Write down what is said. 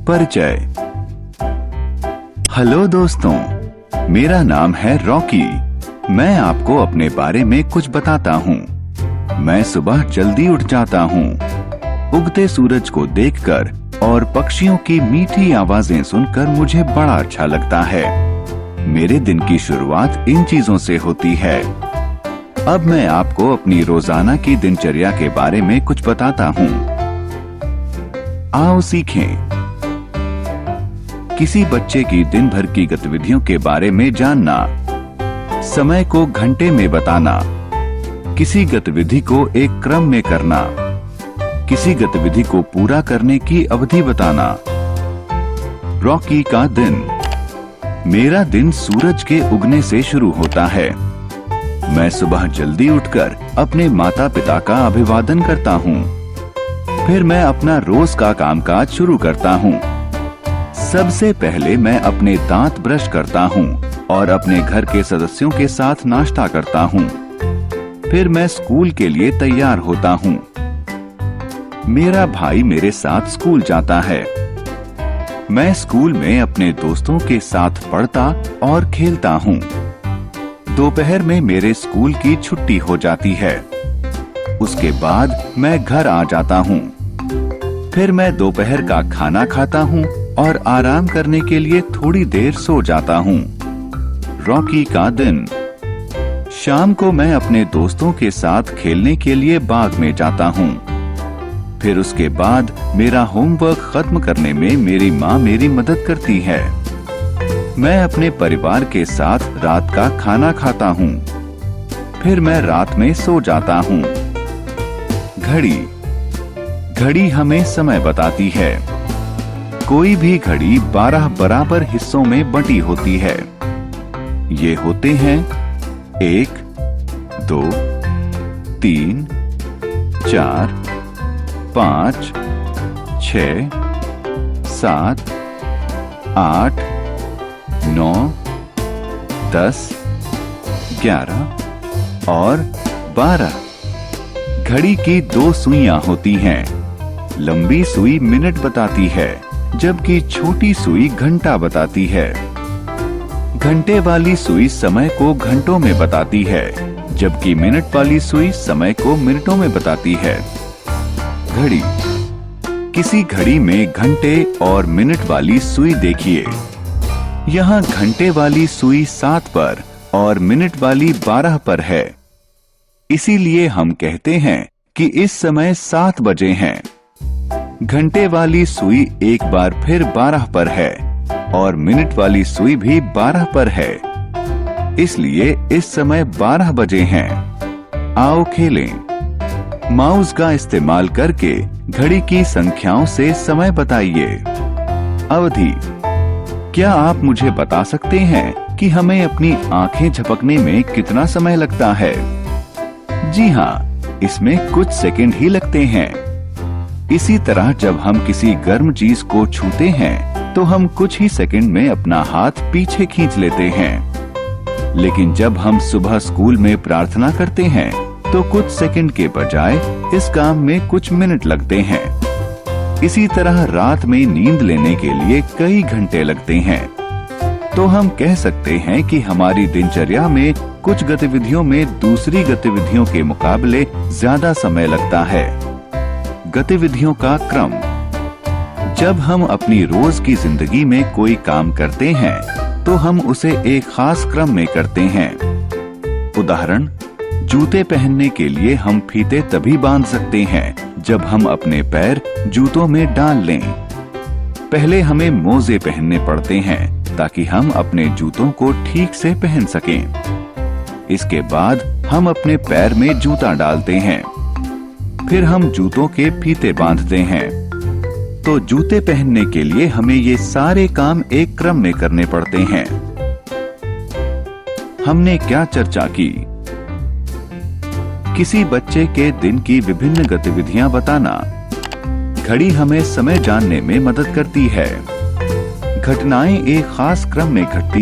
परिचय। हेलो दोस्तों, मेरा नाम है रॉकी। मैं आपको अपने बारे में कुछ बताता हूँ। मैं सुबह जल्दी उठ जाता हूँ। उगते सूरज को देखकर और पक्षियों की मीठी आवाजें सुनकर मुझे बड़ा अच्छा लगता है। मेरे दिन की शुरुआत इन चीजों से होती है। अब मैं आपको अपनी रोजाना की दिनचर्या के बारे में कुछ बताता हूँ। आओ सीखें। किसी बच्चे की दिन भर की गतिविधियों के बारे में जानना, समय को घंटे में बताना, किसी गतिविधि को एक क्रम में करना, किसी गतिविधि को पूरा करने की अवधि बताना। रॉकी का दिन। मेरा दिन सूरज के उगने से शुरू होता है। मैं सुबह जल्दी उठकर अपने माता पिता का अभिवादन करता हूँ। फिर मैं अपना रोज का कामकाज शुरू करता हूँ। सबसे पहले मैं अपने दांत ब्रश करता हूँ और अपने घर के सदस्यों के साथ नाश्ता करता हूँ। फिर मैं स्कूल के लिए तैयार होता हूँ। मेरा भाई मेरे साथ स्कूल जाता है। मैं स्कूल में अपने दोस्तों के साथ पढ़ता और खेलता हूँ। दोपहर में मेरे स्कूल की छुट्टी हो जाती है। उसके बाद मैं घर आ जाता हूँ। फिर मैं दोपहर का खाना खाता हूँ और आराम करने के लिए थोड़ी देर सो जाता हूँ। रॉकी का दिन। शाम को मैं अपने दोस्तों के साथ खेलने के लिए बाग में जाता हूँ। फिर उसके बाद मेरा होमवर्क खत्म करने में मेरी माँ मेरी मदद करती है। मैं अपने परिवार के साथ रात का खाना खाता हूँ। फिर मैं रात में सो जाता हूँ। घड़ी। घड़ी हमें समय बताती है। कोई भी घड़ी 12 बराबर हिस्सों में बंटी होती है। ये होते हैं 1, 2, 3, 4, 5, 6, 7, 8, 9, 10, 11 और 12। घड़ी की 2 सुइयां होती हैं। लंबी सुई मिनट बताती है, जबकि छोटी सुई घंटा बताती है। घंटे वाली सुई समय को घंटों में बताती है, जबकि मिनट वाली सुई समय को मिनटों में बताती है। घड़ी। किसी घड़ी में घंटे और मिनट वाली सुई देखिए। यहाँ घंटे वाली सुई 7 पर और मिनट वाली 12 पर है। इसीलिए हम कहते हैं कि इस समय 7 बजे हैं। घंटे वाली सुई एक बार फिर 12 पर है और मिनट वाली सुई भी 12 पर है। इसलिए इस समय 12 बजे हैं। आओ खेलें। माउस का इस्तेमाल करके घड़ी की संख्याओं से समय बताइए। अवधि। क्या आप मुझे बता सकते हैं कि हमें अपनी आंखें झपकने में कितना समय लगता है? जी हाँ, इसमें कुछ सेकंड ही लगते हैं। इसी तरह जब हम किसी गर्म चीज को छूते हैं तो हम कुछ ही सेकंड में अपना हाथ पीछे खींच लेते हैं। लेकिन जब हम सुबह स्कूल में प्रार्थना करते हैं तो कुछ सेकंड के बजाय इस काम में कुछ मिनट लगते हैं। इसी तरह रात में नींद लेने के लिए कई घंटे लगते हैं। तो हम कह सकते हैं कि हमारी दिनचर्या में कुछ गतिविधियों में दूसरी गतिविधियों के मुकाबले ज्यादा समय लगता है। गतिविधियों का क्रम। जब हम अपनी रोज की जिंदगी में कोई काम करते हैं तो हम उसे एक खास क्रम में करते हैं। उदाहरण, जूते पहनने के लिए हम फीते तभी बांध सकते हैं जब हम अपने पैर जूतों में डाल लें। पहले हमें मोजे पहनने पड़ते हैं ताकि हम अपने जूतों को ठीक से पहन सकें। इसके बाद हम अपने पैर में जूता डालते हैं। फिर हम जूतों के फीते बांधते हैं। तो जूते पहनने के लिए हमें ये सारे काम एक क्रम में करने पड़ते हैं। हमने क्या चर्चा की? किसी बच्चे के दिन की विभिन्न गतिविधियां बताना। घड़ी हमें समय जानने में मदद करती है। घटनाएं एक खास क्रम में घटती